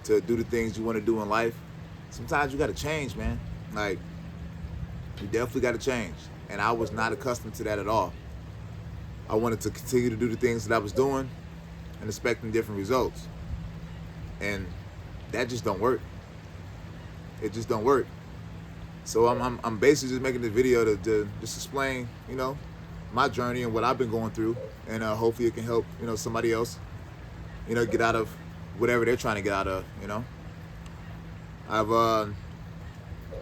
to do the things you want to do in life, sometimes you got to change, man. Like, you definitely got to change. And I was not accustomed to that at all. I wanted to continue to do the things that I was doing and expecting different results. And that just don't work. It just don't work. So I'm basically just making this video to just explain, my journey and what I've been going through, and hopefully it can help, somebody else, get out of whatever they're trying to get out of, I've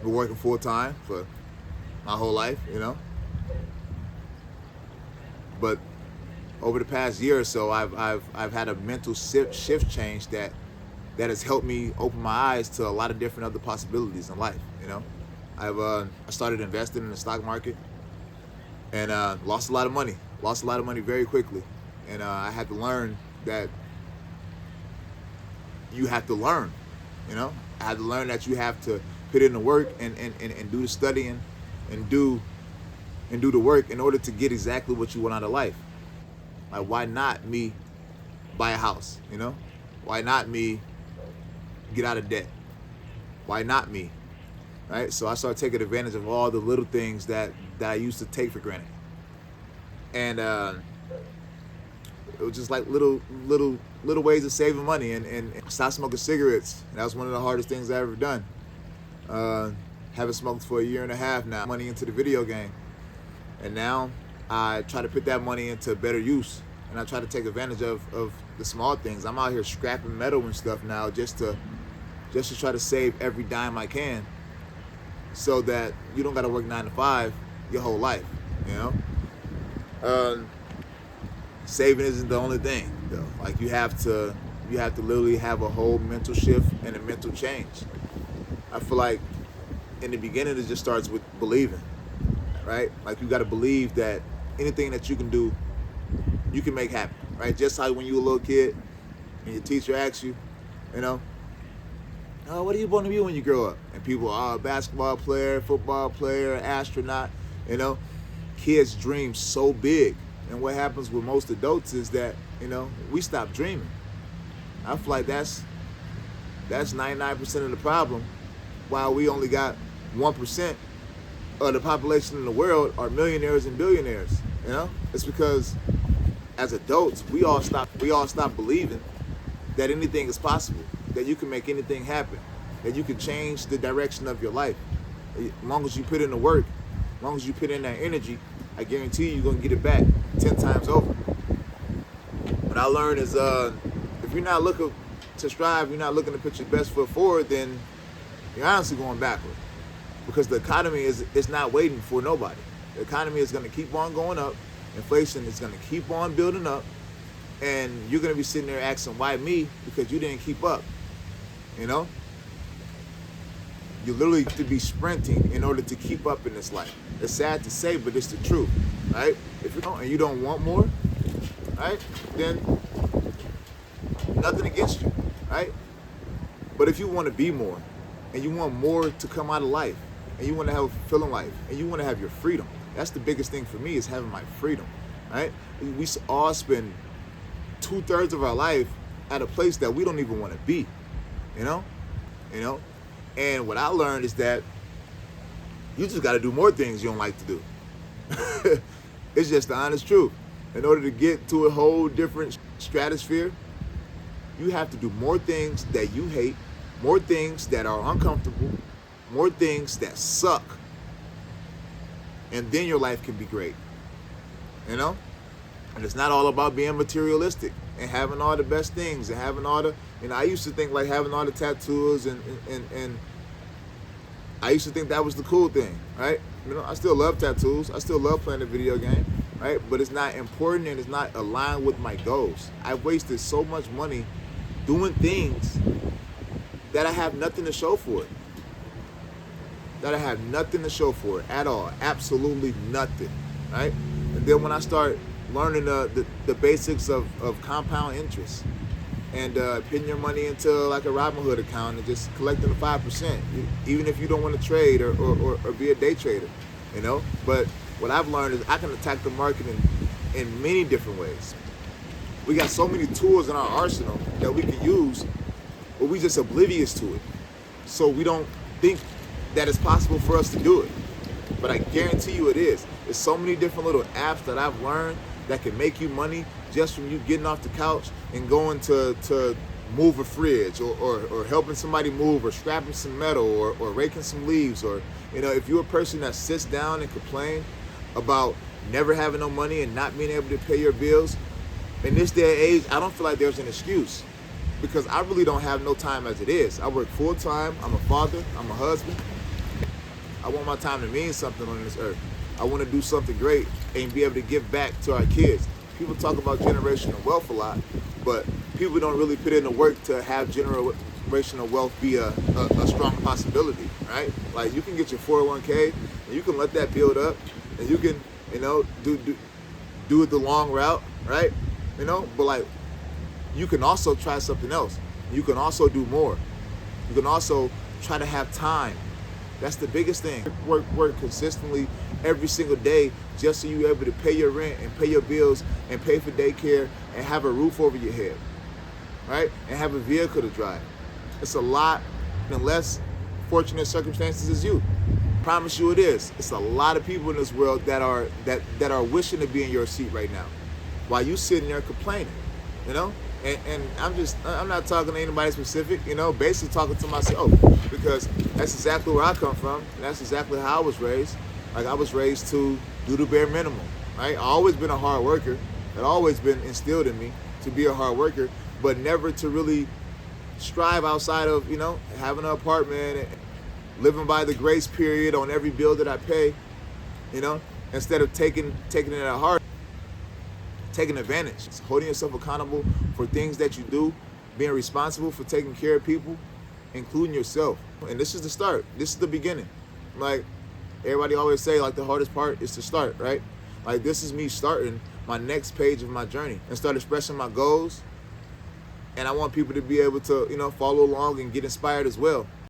been working full time for my whole life, but over the past year or so, I've had a mental shift change that has helped me open my eyes to a lot of different other possibilities in life, I started investing in the stock market and lost a lot of money very quickly. And I had to learn that you have to learn, I had to learn that you have to put in the work and do the studying and do the work in order to get exactly what you want out of life. Like, why not me buy a house, Why not me get out of debt? Why not me? Right? So I started taking advantage of all the little things that I used to take for granted. And it was just like little ways of saving money and stop smoking cigarettes. And that was one of the hardest things I ever done. Haven't smoked for 1.5 years now. Money into the video game. And now I try to put that money into better use. And I try to take advantage of the small things. I'm out here scrapping metal and stuff now just to try to save every dime I can, so that you don't gotta work 9 to 5 your whole life, Saving isn't the only thing, though. Like, you have to literally have a whole mental shift and a mental change. I feel like in the beginning it just starts with believing, right? Like, you gotta believe that anything that you can do, you can make happen, right? Just like when you were a little kid and your teacher asks you, oh, what do you want to be when you grow up? And people are basketball player, football player, astronaut, Kids dream so big. And what happens with most adults is that, we stop dreaming. I feel like that's 99% of the problem, while we only got 1% of the population in the world are millionaires and billionaires. It's because as adults, we all stop believing that anything is possible, that you can make anything happen, that you can change the direction of your life. As long as you put in the work, as long as you put in that energy, I guarantee you're gonna get it back 10 times over. What I learned is, if you're not looking to strive, you're not looking to put your best foot forward, then you're honestly going backward. Because the economy is not waiting for nobody. The economy is gonna keep on going up. Inflation is gonna keep on building up. And you're gonna be sitting there asking, why me? Because you didn't keep up. You literally have to be sprinting in order to keep up in this life. It's sad to say, but it's the truth, right? If you don't, and you don't want more, right, then nothing against you, right? But if you want to be more, and you want more to come out of life, and you want to have a fulfilling life, and you want to have your freedom, that's the biggest thing for me, is having my freedom, right? We all spend 2/3 of our life at a place that we don't even want to be, And what I learned is that you just got to do more things you don't like to do. It's just the honest truth. In order to get to a whole different stratosphere, you have to do more things that you hate, more things that are uncomfortable, more things that suck, and then your life can be great. And it's not all about being materialistic and having all the best things and having all the, I used to think like having all the tattoos and I used to think that was the cool thing, right? I still love tattoos. I still love playing the video game, right? But it's not important and it's not aligned with my goals. I've wasted so much money doing things that I have nothing to show for it. That I have nothing to show for it at all. Absolutely nothing, right? And then when I start learning the basics of compound interest and putting your money into like a Robinhood account and just collecting the 5%, even if you don't want to trade or be a day trader, But what I've learned is I can attack the market in many different ways. We got so many tools in our arsenal that we can use but we just oblivious to it. So we don't think that it's possible for us to do it. But I guarantee you it is. There's so many different little apps that I've learned that can make you money just from you getting off the couch and going to move a fridge or helping somebody move or scrapping some metal or raking some leaves. Or, if you're a person that sits down and complain about never having no money and not being able to pay your bills, in this day and age, I don't feel like there's an excuse, because I really don't have no time as it is. I work full time. I'm a father. I'm a husband. I want my time to mean something on this earth. I want to do something great and be able to give back to our kids. People talk about generational wealth a lot, but people don't really put in the work to have generational wealth be a strong possibility, right? Like, you can get your 401k and you can let that build up, and you can, do it the long route, right? But like, you can also try something else. You can also do more. You can also try to have time. That's the biggest thing. Work consistently every single day just so you're able to pay your rent and pay your bills and pay for daycare and have a roof over your head, right? And have a vehicle to drive. It's a lot in less fortunate circumstances as you. Promise you it is. It's a lot of people in this world that are wishing to be in your seat right now, while you sitting there complaining, And I'm not talking to anybody specific, basically talking to myself, because that's exactly where I come from, and that's exactly how I was raised. Like, I was raised to do the bare minimum, right? I've always been a hard worker. It always been instilled in me to be a hard worker, but never to really strive outside of, having an apartment and living by the grace period on every bill that I pay, instead of taking it at heart. Taking advantage, holding yourself accountable for things that you do, being responsible for taking care of people, including yourself. And this is the start. This is the beginning. Like, everybody always say, like, the hardest part is to start, right? Like, this is me starting my next page of my journey and start expressing my goals. And I want people to be able to, follow along and get inspired as well.